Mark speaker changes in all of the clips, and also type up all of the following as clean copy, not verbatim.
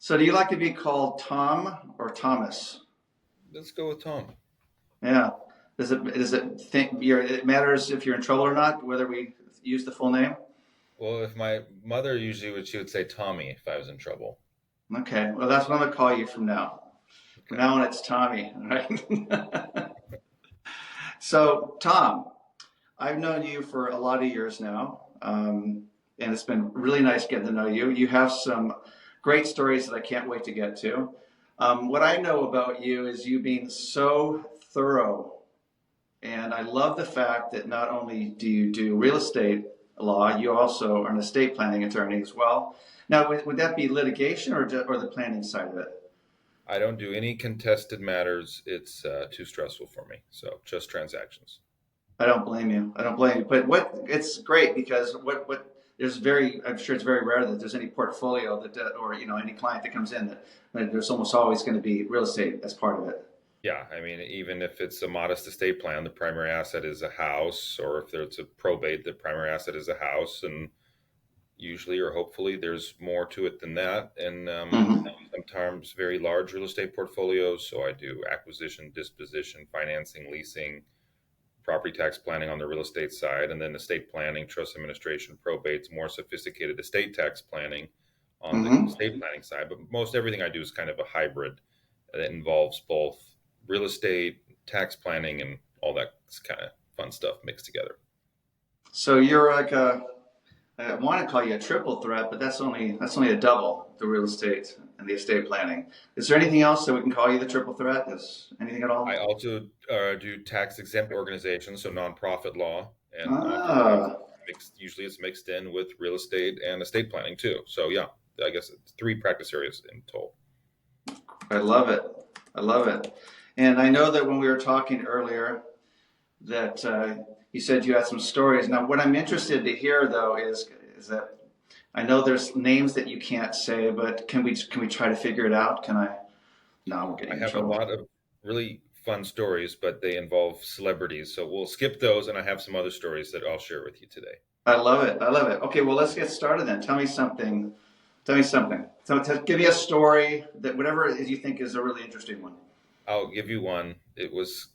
Speaker 1: So do you like to be called Tom or Thomas?
Speaker 2: Let's go with Tom.
Speaker 1: Yeah. It matters if you're in trouble or not, whether we use the full name?
Speaker 2: Well, if my mother usually would, she would say Tommy if I was in trouble.
Speaker 1: Okay. Well, that's what I'm gonna call you from now. From
Speaker 2: Okay.
Speaker 1: now on, it's Tommy, all right? So, Tom, I've known you for a lot of years now, and it's been really nice getting to know you. You have some great stories that I can't wait to get to. What I know about you is you being so thorough. And I love the fact that not only do you do real estate law, you also are an estate planning attorney as well. Now, would that be litigation or the planning side of it?
Speaker 2: I don't do any contested matters. It's too stressful for me. So just transactions.
Speaker 1: I don't blame you. I don't blame you. But it's great because I'm sure it's very rare that there's any portfolio or any client that comes in that there's almost always going to be real estate as part of it.
Speaker 2: Yeah, I mean, even if it's a modest estate plan, the primary asset is a house, or if there's a probate, the primary asset is a house, and usually or hopefully there's more to it than that. And
Speaker 1: Hmm.
Speaker 2: sometimes very large real estate portfolios. So I do acquisition, disposition, financing, leasing, property tax planning on the real estate side, and then estate planning, trust administration, probates, more sophisticated estate tax planning on the
Speaker 1: Hmm.
Speaker 2: estate planning side. But most everything I do is kind of a hybrid that involves both real estate, tax planning, and all that kind of fun stuff mixed together.
Speaker 1: So you're like I want to call you a triple threat, but that's only a double, the real estate and the estate planning. Is there anything else that we can call you the triple threat? Is anything at
Speaker 2: I
Speaker 1: all?
Speaker 2: also do tax exempt organizations, so nonprofit law, and oftentimes
Speaker 1: Ah,
Speaker 2: usually it's mixed in with real estate and estate planning too. So yeah, I guess it's three practice areas in total.
Speaker 1: I love it. I love it. And I know that when we were talking earlier, that you said you had some stories. Now, what I'm interested to hear though is that I know there's names that you can't say, but can we try to figure it out? Can I? No, I won't get
Speaker 2: I
Speaker 1: you in
Speaker 2: have a
Speaker 1: trouble.
Speaker 2: lot of really fun stories, but they involve celebrities. So we'll skip those, and I have some other stories that I'll share with you today.
Speaker 1: I love it. I love it. Okay, well, let's get started then. Tell me something. Tell me something. So, give me a story that whatever it is you think is a really interesting one.
Speaker 2: I'll give you one. It was,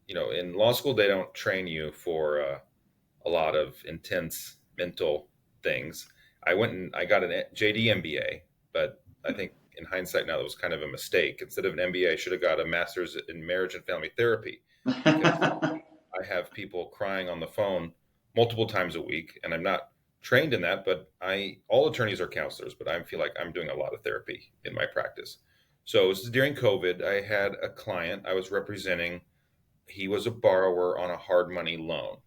Speaker 2: in law school, they don't train you for a lot of intense mental things. I went and I got an JD MBA, but I think in hindsight now that was kind of a mistake. Instead of an MBA, I should have got a master's in marriage and family therapy because I have people crying on the phone multiple times a week, and I'm not trained in that. But I all attorneys are counselors, but I feel like I'm doing a lot of therapy in my practice. So this is during COVID. I had a client I was representing. He was a borrower on a hard money loan,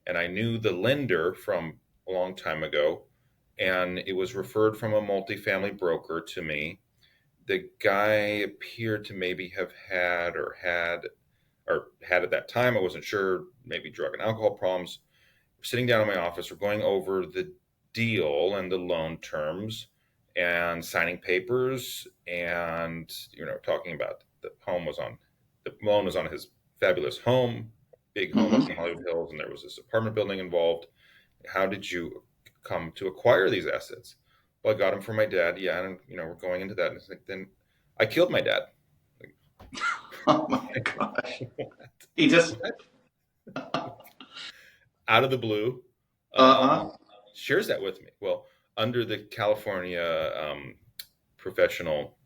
Speaker 2: and I knew the lender from a long time ago, and it was referred from a multifamily broker to me. The guy appeared to maybe have had at that time, I wasn't sure, maybe drug and alcohol problems. We're sitting down in my office, we're going over the deal and the loan terms and signing papers and talking about the loan was on his fabulous home, big home up in
Speaker 1: Hmm.
Speaker 2: Hollywood Hills, and there was this apartment building involved. How did you come to acquire these assets? Well, I got them from my dad. Yeah, and we're going into that. And it's like, then I killed my dad.
Speaker 1: Oh my gosh. He just.
Speaker 2: What? Out of the blue, um,
Speaker 1: Uh-huh.
Speaker 2: shares that with me. Well, under the California professional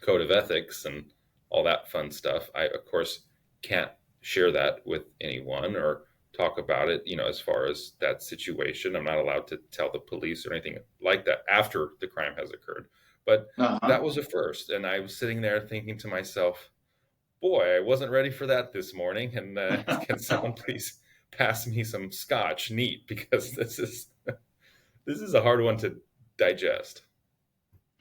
Speaker 2: code of ethics and all that fun stuff, I of course can't share that with anyone or talk about it. As far as that situation, I'm not allowed to tell the police or anything like that after the crime has occurred. But that
Speaker 1: Uh-huh.
Speaker 2: was a first, and I was sitting there thinking to myself, boy, I wasn't ready for that this morning. And can someone please pass me some scotch neat because this is a hard one to digest.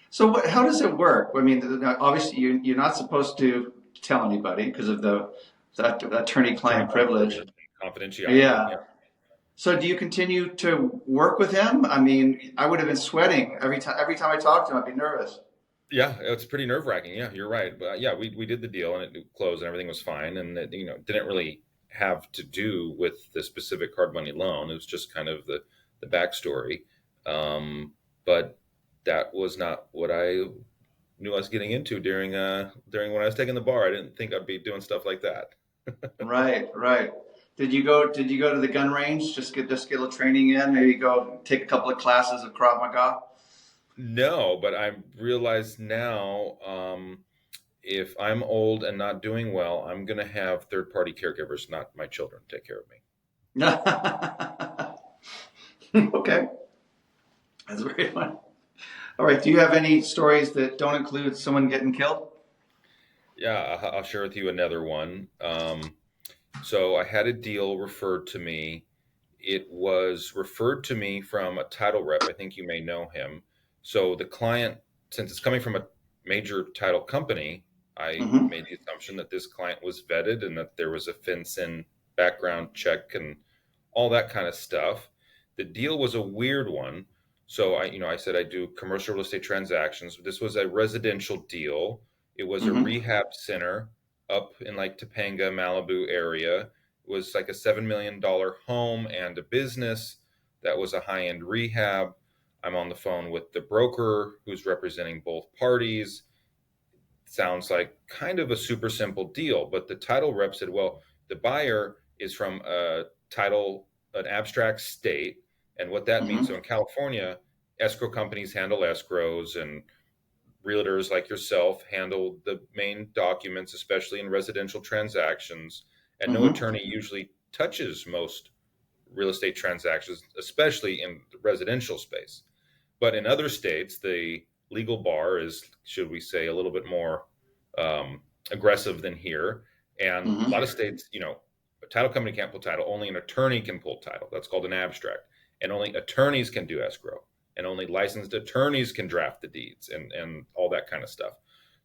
Speaker 1: So how does it work? I mean, obviously you're not supposed to tell anybody because of that attorney-client
Speaker 2: Attorney-client
Speaker 1: privilege.
Speaker 2: privilege, confidentiality.
Speaker 1: Yeah.
Speaker 2: Yeah,
Speaker 1: So do you continue to work with him? I mean, I would have been sweating every time I talked to him. I'd be nervous.
Speaker 2: yeah, it's pretty nerve wracking. Yeah, you're right. But yeah, we did the deal and it closed and everything was fine. And it, didn't really have to do with the specific hard money loan. It was just kind of the backstory. But that was not what I knew I was getting into during when I was taking the bar. I didn't think I'd be doing stuff like that.
Speaker 1: Right, right. Did you go to the gun range? Just get a little training in? Maybe go take a couple of classes of Krav Maga?
Speaker 2: No, but I realize now, if I'm old and not doing well, I'm going to have third party caregivers, not my children, take care of me.
Speaker 1: Okay, that's very fun. All right, do you have any stories that don't include someone getting killed?
Speaker 2: Yeah, I'll share with you another one. So I had a deal referred to me. It was referred to me from a title rep. I think you may know him. So the client, since it's coming from a major title company, I
Speaker 1: Mm-hmm.
Speaker 2: made the assumption that this client was vetted and that there was a FinCEN background check and all that kind of stuff. The deal was a weird one. So I said I do commercial real estate transactions. This was a residential deal. It was a
Speaker 1: Mm-hmm.
Speaker 2: rehab center up in like Topanga, Malibu area. It was like a $7 million home and a business that was a high-end rehab. I'm on the phone with the broker who's representing both parties. Sounds like kind of a super simple deal, but the title rep said, well, the buyer is from an abstract state. And what that means, so
Speaker 1: Mm-hmm.
Speaker 2: in California, escrow companies handle escrows, and realtors like yourself handle the main documents, especially in residential transactions. And no
Speaker 1: Mm-hmm.
Speaker 2: attorney usually touches most real estate transactions, especially in the residential space. But in other states, the legal bar is, should we say, a little bit more um, aggressive than here. And a lot of
Speaker 1: Mm-hmm.
Speaker 2: states, a title company can't pull title. Only an attorney can pull title. That's called an abstract. And only attorneys can do escrow. And only licensed attorneys can draft the deeds and all that kind of stuff.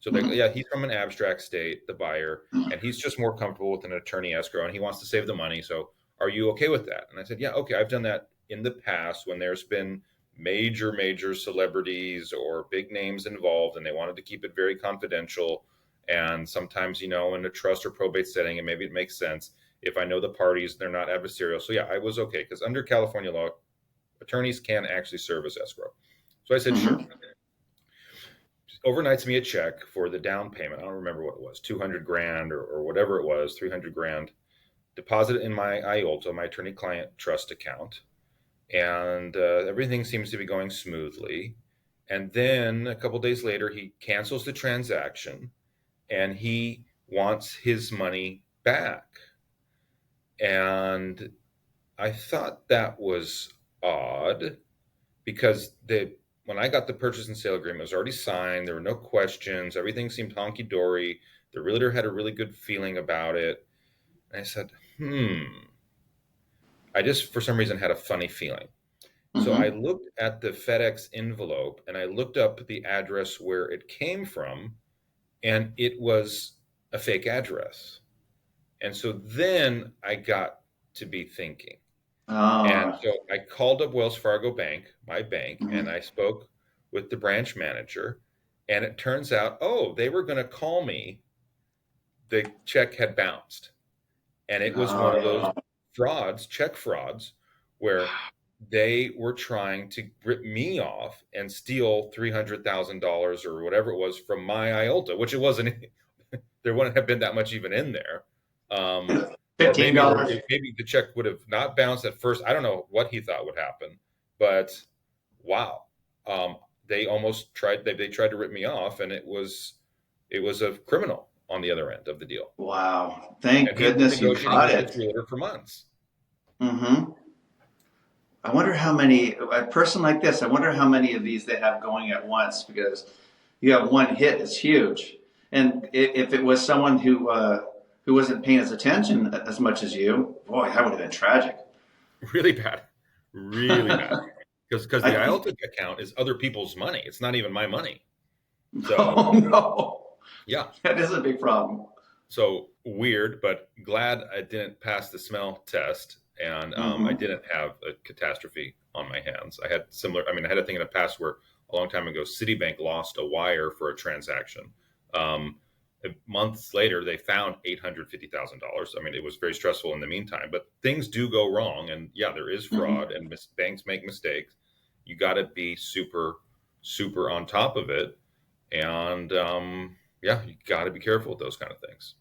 Speaker 2: So,
Speaker 1: Mm-hmm.
Speaker 2: yeah, he's from an abstract state, the buyer, and he's just more comfortable with an attorney escrow and he wants to save the money. So, are you okay with that? And I said, yeah, okay. I've done that in the past when there's been major celebrities or big names involved and they wanted to keep it very confidential. And sometimes, in a trust or probate setting, and maybe it makes sense if I know the parties, they're not adversarial. So yeah, I was okay because under California law, attorneys can actually serve as escrow. So I said, sure.
Speaker 1: Mm-hmm.
Speaker 2: Overnights me a check for the down payment. I don't remember what it was, 200 grand or whatever it was, 300 grand. Deposit it in my IOLTA, my attorney client trust account. And everything seems to be going smoothly. And then a couple days later, he cancels the transaction and he wants his money back. And I thought that was odd because when I got the purchase and sale agreement, it was already signed. There were no questions. Everything seemed honky dory. The realtor had a really good feeling about it. And I said, I just, for some reason, had a funny feeling. So I
Speaker 1: Mm-hmm.
Speaker 2: looked at the FedEx envelope and I looked up the address where it came from, and it was a fake address. And so then I got to be thinking. And
Speaker 1: Oh.
Speaker 2: so I called up Wells Fargo Bank, my bank, and
Speaker 1: Mm-hmm.
Speaker 2: I spoke with the branch manager. And it turns out, oh, they were going to call me. The check had bounced. And it was one of those
Speaker 1: Oh.
Speaker 2: frauds, check frauds, where they were trying to rip me off and steal $300,000 or whatever it was from my IOLTA, which it wasn't. There wouldn't have been that much even in there. Or
Speaker 1: $15.
Speaker 2: maybe the check would have not bounced at first. I don't know what he thought would happen, but wow, um, they almost tried. They tried to rip me off, and it was a criminal on the other end of the deal,
Speaker 1: Wow. Thank
Speaker 2: and he'd been
Speaker 1: goodness you
Speaker 2: negotiating
Speaker 1: caught
Speaker 2: with his
Speaker 1: it.
Speaker 2: realtor for months.
Speaker 1: Mm-hmm. I wonder how many, a person like this, I wonder how many of these they have going at once because you have one hit, it's huge. And if it was someone who wasn't paying his attention as much as you, boy, that would have been tragic.
Speaker 2: Really bad, really bad. Because
Speaker 1: I
Speaker 2: the
Speaker 1: think,
Speaker 2: IELTS account is other people's money. It's not even my money. So
Speaker 1: oh no,
Speaker 2: yeah,
Speaker 1: that is a big problem.
Speaker 2: so weird, but glad I didn't pass the smell test, and I
Speaker 1: Mm-hmm.
Speaker 2: didn't have a catastrophe on my hands. I had similar. I mean, I had a thing in the past where a long time ago, Citibank lost a wire for a transaction. Um, Months later, they found $850,000. I mean, it was very stressful in the meantime, but things do go wrong, and yeah, there is
Speaker 1: Mm-hmm.
Speaker 2: fraud, and banks make mistakes. You got to be super on top of it. And yeah, you got to be careful with those kind of things.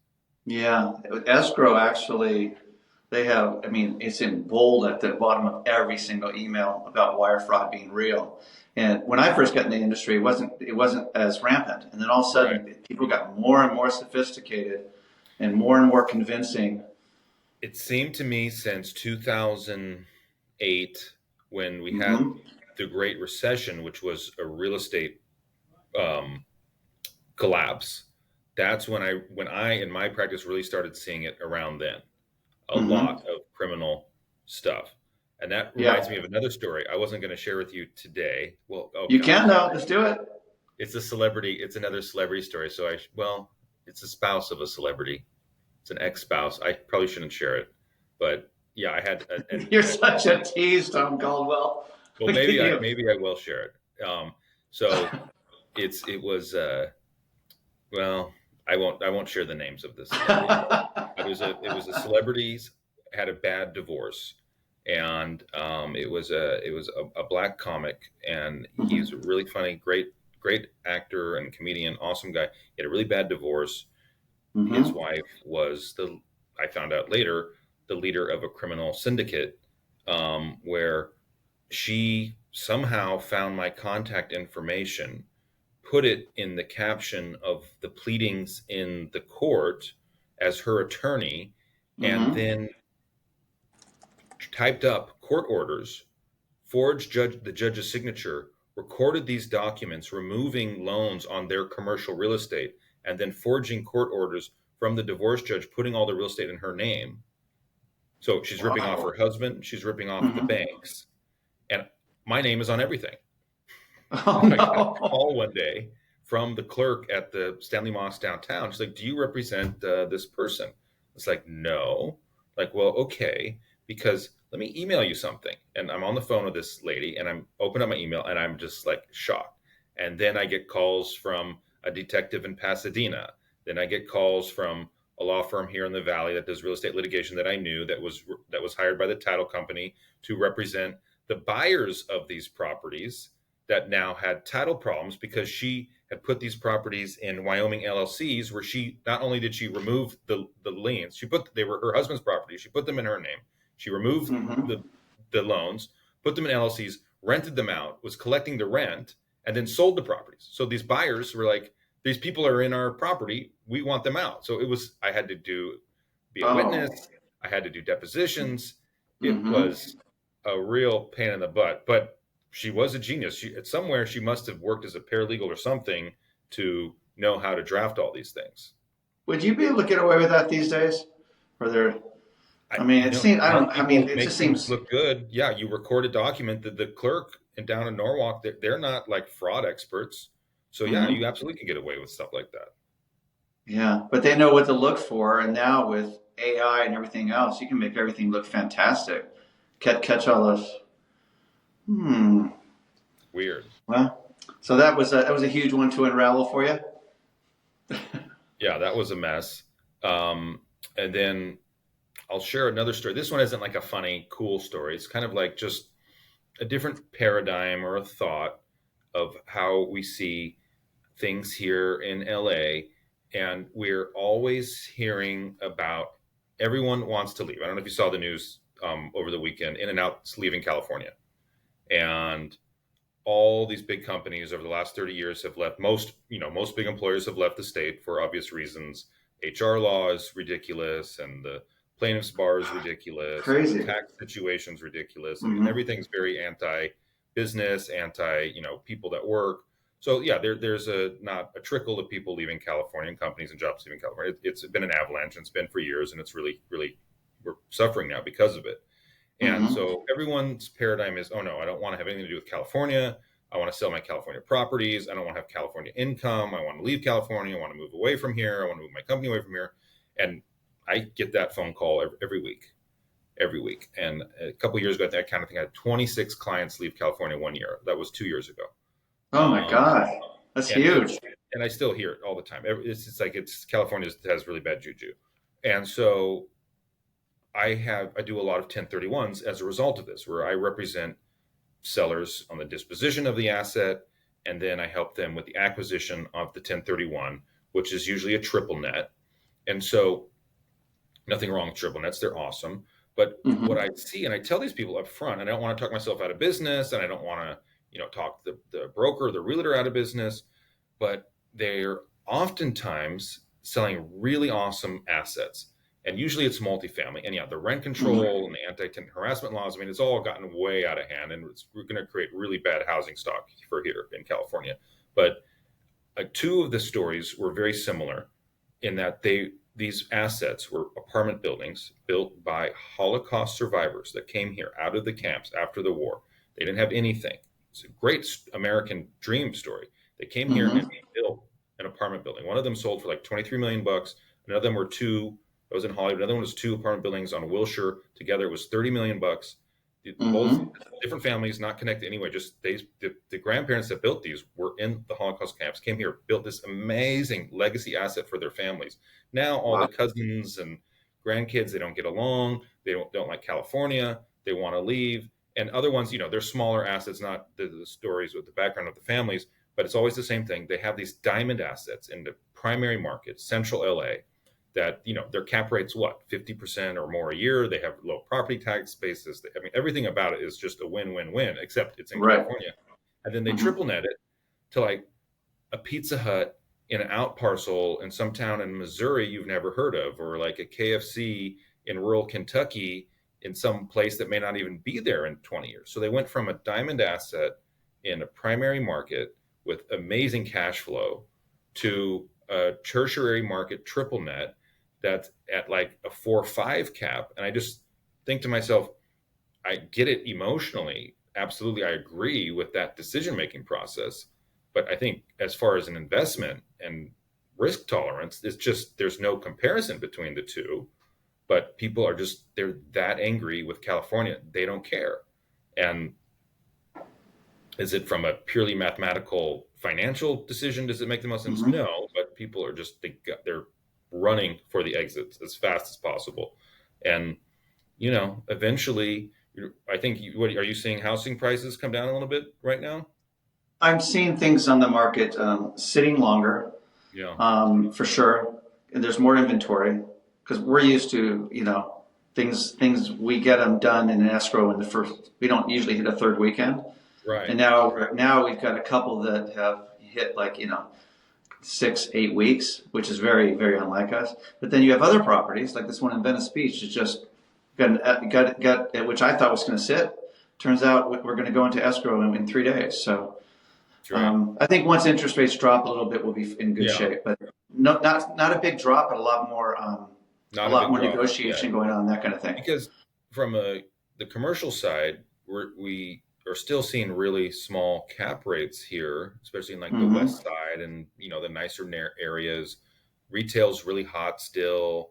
Speaker 1: Yeah, escrow actually, they have, I mean, it's in bold at the bottom of every single email about wire fraud being real. And when I first got in the industry, it wasn't as rampant. And then all of a
Speaker 2: Right.
Speaker 1: sudden, people got more and more sophisticated and more convincing.
Speaker 2: It seemed to me since 2008, when we had
Speaker 1: Hmm.
Speaker 2: the Great Recession, which was a real estate um, collapse, that's when I in my practice really started seeing it around then. A
Speaker 1: Hmm.
Speaker 2: lot of criminal stuff. And that reminds
Speaker 1: Yeah,
Speaker 2: me of another story I wasn't going to share with you today. Well, oh
Speaker 1: you can
Speaker 2: gosh,
Speaker 1: though. Let's do it.
Speaker 2: it's a celebrity. It's another celebrity story. Well, it's a spouse of a celebrity. It's an ex-spouse. I probably shouldn't share it, but yeah, I had,
Speaker 1: You're such a tease, Tom Caldwell.
Speaker 2: well,
Speaker 1: Look at
Speaker 2: maybe I
Speaker 1: you.
Speaker 2: maybe I will share it. So it was well, I won't share the names of the celebrity, but it was a celebrities had a bad divorce, and it was a black comic, and he's a
Speaker 1: Hmm.
Speaker 2: really funny, great actor and comedian, awesome guy. He had a really bad divorce. His
Speaker 1: Hmm.
Speaker 2: wife was the I found out later the leader of a criminal syndicate, where she somehow found my contact information, put it in the caption of the pleadings in the court as her attorney, and
Speaker 1: Hmm.
Speaker 2: then typed up court orders, forged the judge's signature, recorded these documents, removing loans on their commercial real estate, and then forging court orders from the divorce judge, putting all the real estate in her name. So she's ripping off
Speaker 1: Wow.
Speaker 2: her husband, she's ripping off the
Speaker 1: Hmm.
Speaker 2: banks, and my name is on everything.
Speaker 1: Oh
Speaker 2: I got a
Speaker 1: no.
Speaker 2: call one day from the clerk at the Stanley Moss downtown. She's like, "Do you represent this person?" It's like, "No." Like, well, okay, because let me email you something. And I'm on the phone with this lady, and I'm open up my email, and I'm just like shocked. And then I get calls from a detective in Pasadena. Then I get calls from a law firm here in the Valley that does real estate litigation that I knew that was hired by the title company to represent the buyers of these properties that now had title problems because she had put these properties in Wyoming LLCs, where she not only did she remove the liens, they were her husband's property, she put them in her name, she removed
Speaker 1: Hmm.
Speaker 2: the loans, put them in LLCs, rented them out, was collecting the rent, and then sold the properties. So these buyers were like, these people are in our property, we want them out. So I had to be a
Speaker 1: Oh.
Speaker 2: witness, I had to do depositions. It
Speaker 1: Hmm.
Speaker 2: was a real pain in the butt, but she was a genius. Somewhere she must have worked as a paralegal or something to know how to draft all these things.
Speaker 1: Would you be able to get away with that these days? Or there,
Speaker 2: I
Speaker 1: I mean,
Speaker 2: you
Speaker 1: it
Speaker 2: know
Speaker 1: seems, I
Speaker 2: Some
Speaker 1: don't, I mean,
Speaker 2: people
Speaker 1: it
Speaker 2: make
Speaker 1: just
Speaker 2: things
Speaker 1: seems,
Speaker 2: look good. Yeah, you record a document that the clerk and down in Norwalk, they're not like fraud experts. So yeah, you
Speaker 1: hmm.
Speaker 2: absolutely can get away with stuff like that.
Speaker 1: Yeah, but they know what to look for. And now with AI and everything else, you can make everything look fantastic. Catch all those. Hmm.
Speaker 2: Weird.
Speaker 1: Well, so that was a huge one to unravel for you.
Speaker 2: Yeah, that was a mess. And then I'll share another story. This one isn't like a funny, cool story. It's kind of like just a different paradigm or a thought of how we see things here in LA. And we're always hearing about everyone wants to leave. I don't know if you saw the news over the weekend. In and Out's leaving California. And all these big companies over the last 30 years have left. Most big employers have left the state for obvious reasons. HR law is ridiculous, and the plaintiffs bar is ridiculous, and the
Speaker 1: Crazy.
Speaker 2: tax situation is ridiculous, and
Speaker 1: Hmm.
Speaker 2: everything's very anti-business, people that work. So yeah, there's not a trickle of people leaving California and companies and jobs leaving California. It's been an avalanche, and it's been for years, and it's really, really, we're suffering now because of it. And
Speaker 1: Hmm.
Speaker 2: so everyone's paradigm is, oh no, I don't want to have anything to do with California. I want to sell my California properties. I don't want to have California income. I want to leave California. I want to move away from here. I want to move my company away from here. And I get that phone call every week, every week. And a couple of years ago, I kind of think I had 26 clients leave California one year. That was 2 years ago.
Speaker 1: Oh my
Speaker 2: Um,
Speaker 1: God, that's
Speaker 2: and
Speaker 1: huge.
Speaker 2: I still hear it all the time. It's like California has really bad juju. And so I do a lot of 1031s as a result of this, where I represent sellers on the disposition of the asset, and then I help them with the acquisition of the 1031, which is usually a triple net. And so nothing wrong with triple nets; they're awesome. But what I
Speaker 1: Hmm.
Speaker 2: see, and I tell these people up front, and I don't want to talk myself out of business, and I don't want to, talk the broker, the realtor out of business, but they're oftentimes selling really awesome assets. And usually it's multifamily. And yeah, the rent
Speaker 1: Hmm.
Speaker 2: control and the anti-tenant harassment laws, I mean, it's all gotten way out of hand and it's going to create really bad housing stock for here in California. But two of the stories were very similar in that these assets were apartment buildings built by Holocaust survivors that came here out of the camps after the war. They didn't have anything. It's a great American dream story. They came here and
Speaker 1: Hmm.
Speaker 2: they built an apartment building. One of them sold for like 23 million bucks. Another of them were two. That was in Hollywood. Another one was two apartment buildings on Wilshire. Together, it was 30 million bucks. Both
Speaker 1: Hmm.
Speaker 2: different families, not connected anyway. Just the grandparents that built these were in the Holocaust camps, came here, built this amazing legacy asset for their families. Now all the
Speaker 1: Wow.
Speaker 2: cousins and grandkids, they don't get along. They don't like California. They want to leave. And other ones, they're smaller assets, not the stories with the background of the families, but it's always the same thing. They have these diamond assets in the primary market, central LA, that their cap rate's what, 50% or more a year. They have low property tax basis. I mean, everything about it is just a win-win-win, except it's in
Speaker 1: Right.
Speaker 2: California. And then they
Speaker 1: Hmm.
Speaker 2: triple net it to like a Pizza Hut in an out parcel in some town in Missouri you've never heard of, or like a KFC in rural Kentucky in some place that may not even be there in 20 years. So they went from a diamond asset in a primary market with amazing cash flow to a tertiary market triple net that's at like a 4 or 5 cap. And I just think to myself, I get it emotionally. Absolutely, I agree with that decision making process. But I think as far as an investment and risk tolerance, it's just there's no comparison between the two. But people are just they're that angry with California, they don't care. And is it from a purely mathematical financial decision? Does it make the most sense?
Speaker 1: Hmm.
Speaker 2: No, but people are just they're running for the exits as fast as possible. And eventually, I think what are you seeing housing prices come down a little bit right now?
Speaker 1: I'm seeing things on the market sitting longer,
Speaker 2: Yeah,
Speaker 1: for sure. And there's more inventory because we're used to, things we get them done in an escrow in the first. We don't usually hit a third weekend, and
Speaker 2: right.
Speaker 1: now we've got a couple that have hit like 6, 8 weeks, which is very very unlike us. But then you have other properties like this one in Venice Beach. It's just got which I thought was going to sit. Turns out we're going to go into escrow in 3 days. So.
Speaker 2: That's right.
Speaker 1: I think once interest rates drop a little bit, we'll be in good
Speaker 2: Yeah,
Speaker 1: shape. But no, not a big drop, but a
Speaker 2: not a
Speaker 1: lot
Speaker 2: big
Speaker 1: more
Speaker 2: drop. Yeah,
Speaker 1: negotiation going on, that kind of thing.
Speaker 2: because from the commercial side, we are still seeing really small cap rates here, especially in like the
Speaker 1: Hmm.
Speaker 2: west side and the nicer areas. Retail's really hot still.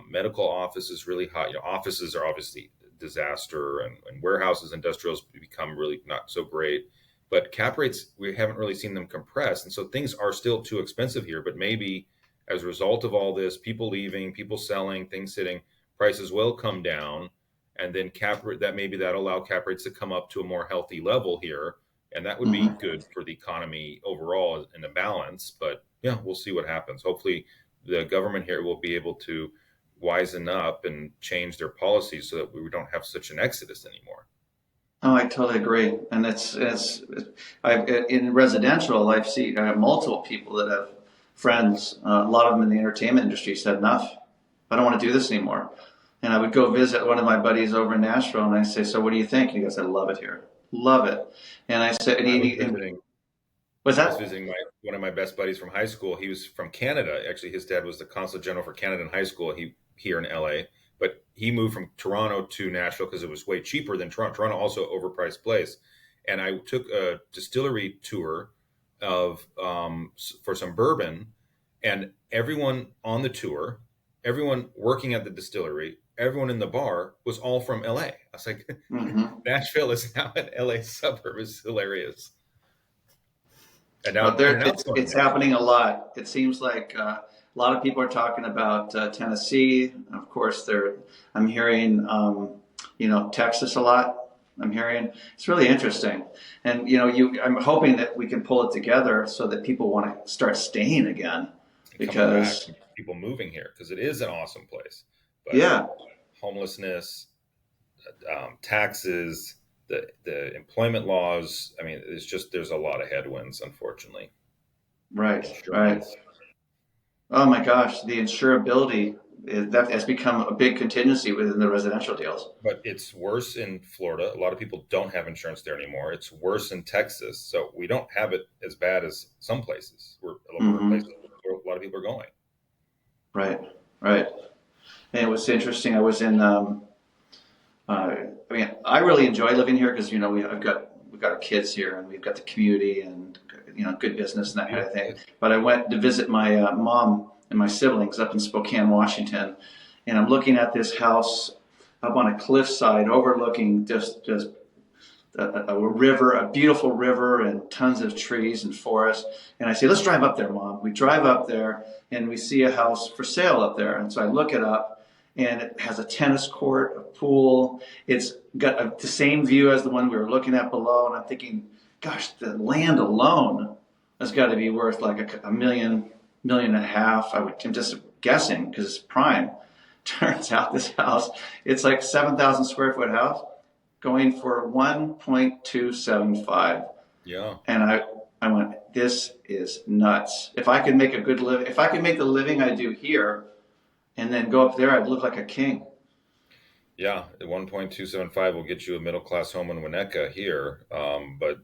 Speaker 2: Medical office is really hot. Offices are obviously a disaster, and warehouses, industrials become really not so great. But cap rates, we haven't really seen them compress, and so things are still too expensive here. But maybe as a result of all this, people leaving, people selling, things sitting, prices will come down, and then cap rate that maybe that allow cap rates to come up to a more healthy level here, and that would be
Speaker 1: Hmm.
Speaker 2: good for the economy overall in a balance. But yeah, we'll see what happens. Hopefully, the government here will be able to wisen up and change their policies so that we don't have such an exodus anymore.
Speaker 1: Oh, I totally agree. And in residential, I've seen I have multiple people that have friends. A lot of them in the entertainment industry said, "Enough. I don't want to do this anymore." And I would go visit one of my buddies over in Nashville, and I say, "So, what do you think?" And he goes, "I love it here, love it." And I said,
Speaker 2: I was
Speaker 1: and
Speaker 2: visiting
Speaker 1: was
Speaker 2: I was
Speaker 1: that?
Speaker 2: visiting one of my best buddies from high school. He was from Canada. Actually, his dad was the consul general for Canada in high school. He here in LA, but he moved from Toronto to Nashville because it was way cheaper than Toronto. Toronto also overpriced place, and I took a distillery tour of for some bourbon, and everyone on the tour, everyone working at the distillery, everyone in the bar was all from LA. I was like,
Speaker 1: Hmm.
Speaker 2: Nashville is now an LA suburb. It's hilarious. And
Speaker 1: But
Speaker 2: now
Speaker 1: there,
Speaker 2: In-N-Out's going
Speaker 1: it's
Speaker 2: there.
Speaker 1: happening a lot. It seems like a lot of people are talking about Tennessee. Of course, I'm hearing, Texas a lot. I'm hearing it's really interesting, and I'm hoping that we can pull it together so that people want to start staying again,
Speaker 2: And coming back,
Speaker 1: because
Speaker 2: people moving here because it is an awesome place. But
Speaker 1: yeah,
Speaker 2: homelessness, taxes, the employment laws. I mean, it's just there's a lot of headwinds, unfortunately.
Speaker 1: right, right.
Speaker 2: Insurance,
Speaker 1: Oh my gosh, the insurability that has become a big contingency within the residential deals.
Speaker 2: but it's worse in Florida. A lot of people don't have insurance there anymore. It's worse in Texas, so we don't have it as bad as some places. We're
Speaker 1: Hmm.
Speaker 2: places where a lot of people are going.
Speaker 1: Right, right. And it was interesting. I was in. I mean, I really enjoy living here because we've got our kids here and we've got the community and good business and that kind of
Speaker 2: Beautiful
Speaker 1: thing.
Speaker 2: place.
Speaker 1: But I went to visit my mom and my siblings up in Spokane, Washington, and I'm looking at this house up on a cliffside overlooking just a river, a beautiful river, and tons of trees and forest. And I say, let's drive up there, Mom. We drive up there, and we see a house for sale up there. And so I look it up, and it has a tennis court, a pool. It's got the same view as the one we were looking at below. And I'm thinking, gosh, the land alone has got to be worth like a million, million and a half. I'm just guessing because it's prime. Turns out this house, it's like 7,000 square foot house going for 1.275.
Speaker 2: Yeah,
Speaker 1: And I went, this is nuts. If I could make a good living, if I could make the living I do here and then go up there, I'd live like a king.
Speaker 2: yeah. 1.275 will get you a middle class home in Winnetka here, but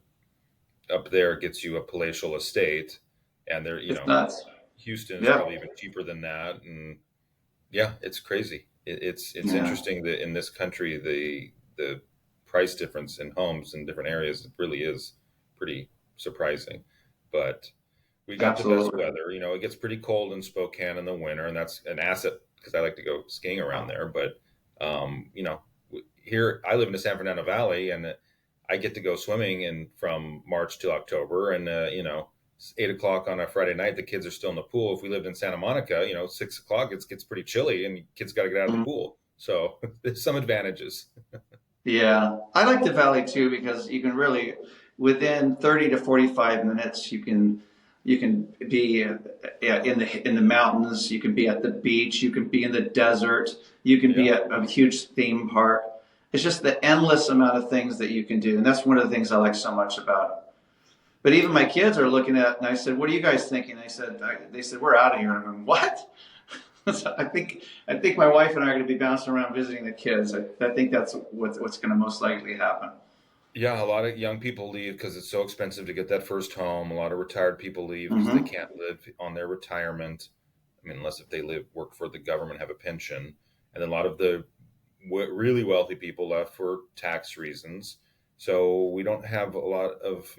Speaker 2: up there gets you a palatial estate, and there,
Speaker 1: It's nuts.
Speaker 2: Houston is
Speaker 1: Yeah.
Speaker 2: probably even cheaper than that, and yeah, it's crazy. It's
Speaker 1: Yeah.
Speaker 2: interesting that in this country the price difference in homes in different areas really is pretty surprising. But we got the best
Speaker 1: Absolutely.
Speaker 2: weather. It gets pretty cold in Spokane in the winter, and that's an asset because I like to go skiing around there. But here I live in the San Fernando Valley, and I get to go swimming in from March to October, and it's 8 o'clock on a Friday night. The kids are still in the pool. If we lived in Santa Monica, 6 o'clock, it gets pretty chilly, and kids got to get out of the
Speaker 1: Mhm.
Speaker 2: pool. So there's some advantages.
Speaker 1: Yeah. I like the valley too because you can really, within 30 to 45 minutes, you can be yeah, in the mountains. You can be at the beach. You can be in the desert. You can be
Speaker 2: Yeah,
Speaker 1: at a huge theme park. It's just the endless amount of things that you can do, and that's one of the things I like so much about it. But even my kids are looking at, and I said, "What are you guys thinking?" They said, "We're out of here." And I'm going, "What?" So I think my wife and I are going to be bouncing around visiting the kids. I think that's what's going to most likely happen.
Speaker 2: yeah. A lot of young people leave because it's so expensive to get that first home. A lot of retired people leave because they
Speaker 1: Hmm.
Speaker 2: can't live on their retirement. I mean, unless if they work for the government, have a pension, and then a lot of the really wealthy people left for tax reasons. So we don't have a lot of,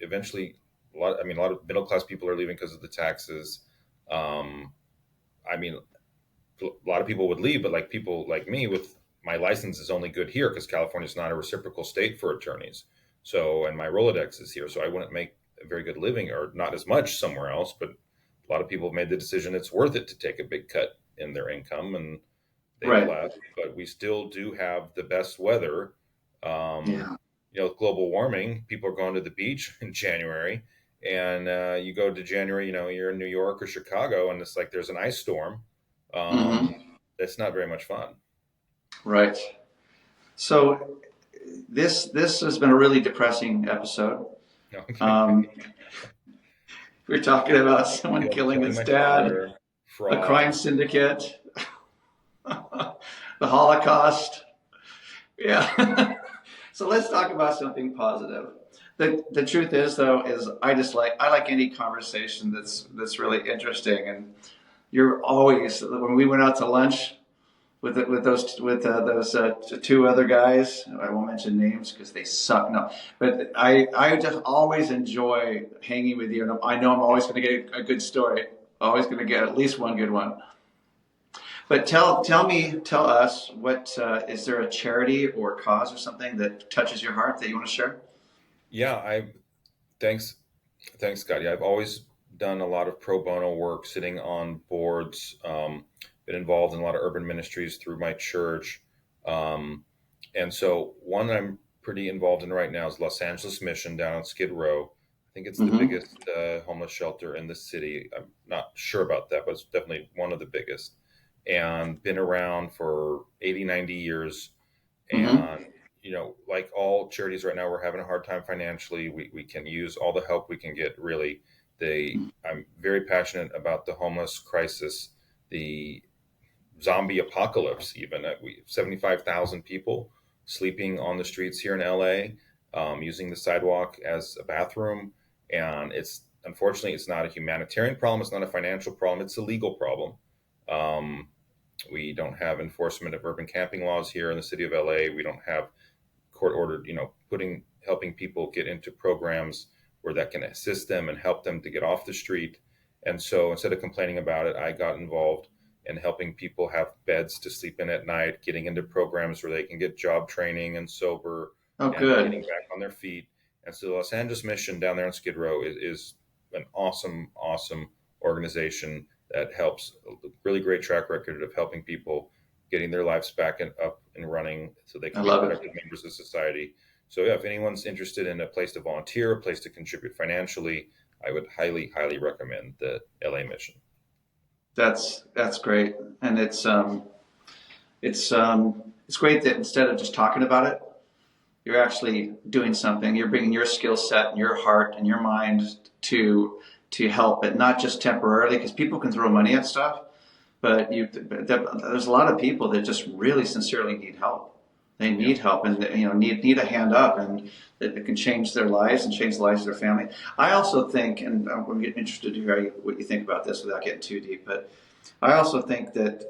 Speaker 2: eventually a lot of middle class people are leaving because of the taxes. Um, I mean, a lot of people would leave, but like people like me with my license is only good here because California is not a reciprocal state for attorneys. So, and my Rolodex is here. So I wouldn't make a very good living or not as much somewhere else. But a lot of people have made the decision it's worth it to take a big cut in their income and they've
Speaker 1: Right.
Speaker 2: left, but we still do have the best weather.
Speaker 1: Yeah.
Speaker 2: Global warming, people are going to the beach in January, and you go to January, you're in New York or Chicago, and it's like there's an ice storm. Um,
Speaker 1: Hmm.
Speaker 2: that's not very much fun.
Speaker 1: Right. So this has been a really depressing episode. Um,
Speaker 2: Okay.
Speaker 1: we're talking about someone killing
Speaker 2: Killing
Speaker 1: his
Speaker 2: my
Speaker 1: dad,
Speaker 2: father,
Speaker 1: a crime
Speaker 2: fraud.
Speaker 1: syndicate, the Holocaust. Yeah. So let's talk about something positive. The truth is though is I like any conversation that's really interesting, and you're always when we went out to lunch with those two other guys. I won't mention names because they suck. No, but I just always enjoy hanging with you, and I know I'm always going to get a good story. Always going to get at least one good one. But tell us what is there a charity or cause or something that touches your heart that you want to share?
Speaker 2: Yeah, thanks, thanks, Scotty. I've always done a lot of pro bono work, sitting on boards, been involved in a lot of urban ministries through my church. Um, and so, one I'm pretty involved in right now is Los Angeles Mission down on Skid Row. I think it's the
Speaker 1: Mm-hmm.
Speaker 2: biggest homeless shelter in the city. I'm not sure about that, but it's definitely one of the biggest, and been around for 80, 90 years.
Speaker 1: Mm-hmm.
Speaker 2: And, like all charities right now, we're having a hard time financially. We can use all the help we can get, really. I'm very passionate about the homeless crisis, the zombie apocalypse. Even we 75,000 people sleeping on the streets here in LA, using the sidewalk as a bathroom, and it's unfortunately it's not a humanitarian problem. It's not a financial problem. It's a legal problem. Um, we don't have enforcement of urban camping laws here in the city of LA. We don't have court ordered, helping people get into programs where that can assist them and help them to get off the street. And so instead of complaining about it, I got involved in helping people have beds to sleep in at night, getting into programs where they can get job training and sober
Speaker 1: Oh,
Speaker 2: and getting
Speaker 1: good.
Speaker 2: back on their feet. And so the Los Angeles Mission down there on Skid Row is an awesome, awesome organization that helps, a really great track record of helping people getting their lives back and up and running so they
Speaker 1: I
Speaker 2: can be
Speaker 1: love it.
Speaker 2: productive members of society. So yeah, if anyone's interested in a place to volunteer, a place to contribute financially, I would highly, highly recommend the LA Mission.
Speaker 1: That's great, and it's great that instead of just talking about it, you're actually doing something. You're bringing your skill set and your heart and your mind to to help it, not just temporarily, because people can throw money at stuff, but there's a lot of people that just really sincerely need help. They
Speaker 2: Yeah.
Speaker 1: need help, and need a hand up, and it can change their lives and change the lives of their family. I also think, and I'm interested to hear what you think about this without getting too deep, but I also think that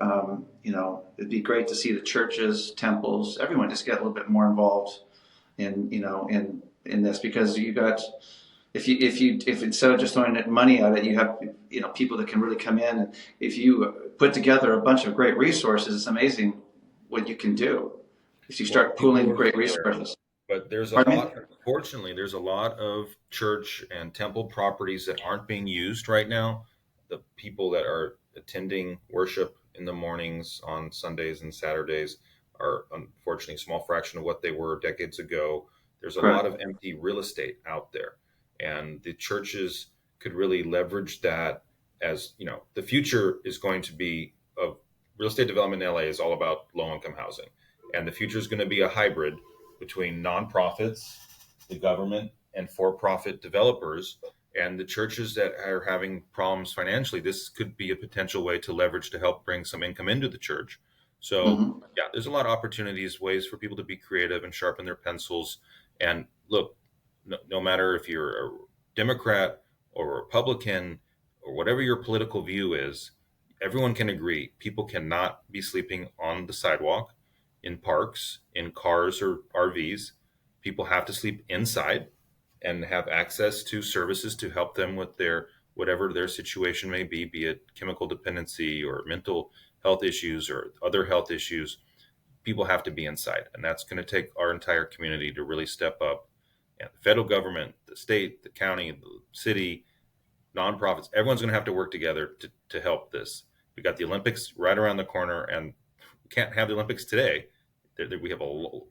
Speaker 1: it'd be great to see the churches, temples, everyone just get a little bit more involved in this, because you got, if instead of just throwing money at it, you have people that can really come in, and if you put together a bunch of great resources, it's amazing what you can do if you
Speaker 2: Well,
Speaker 1: start
Speaker 2: people
Speaker 1: pooling
Speaker 2: are
Speaker 1: great
Speaker 2: aware,
Speaker 1: resources.
Speaker 2: but there's a
Speaker 1: Pardon me?
Speaker 2: lot, unfortunately, there's a lot of church and temple properties that aren't being used right now. The people that are attending worship in the mornings on Sundays and Saturdays are unfortunately a small fraction of what they were decades ago. There's a lot
Speaker 1: Correct.
Speaker 2: of empty real estate out there, and the churches could really leverage that. As the future is going to be of real estate development in LA is all about low income housing, and the future is going to be a hybrid between nonprofits, the government, and for-profit developers. And the churches that are having problems financially, this could be a potential way to leverage to help bring some income into the church. So
Speaker 1: Hmm.
Speaker 2: yeah, there's a lot of opportunities, ways for people to be creative and sharpen their pencils. And look, no matter if you're a Democrat or a Republican or whatever your political view is, everyone can agree people cannot be sleeping on the sidewalk, in parks, in cars or RVs. People have to sleep inside and have access to services to help them with their whatever their situation may be it chemical dependency or mental health issues or other health issues. People have to be inside, and that's going to take our entire community to really step up. And the federal government, the state, the county, the city, nonprofits, everyone's going to have to work together to help this. We got the Olympics right around the corner, and we can't have the Olympics today. We have a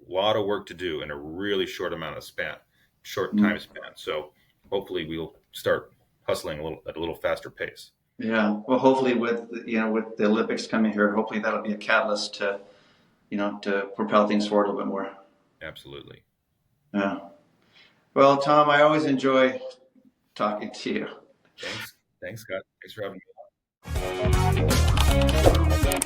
Speaker 2: lot of work to do in a really short time span. So hopefully we'll start hustling at a little faster pace.
Speaker 1: Yeah. Well, hopefully with the Olympics coming here, hopefully that'll be a catalyst to propel things forward a little bit more.
Speaker 2: Absolutely.
Speaker 1: Yeah. Well, Tom, I always enjoy talking to you.
Speaker 2: Thanks. Thanks, Scott. Thanks for having me.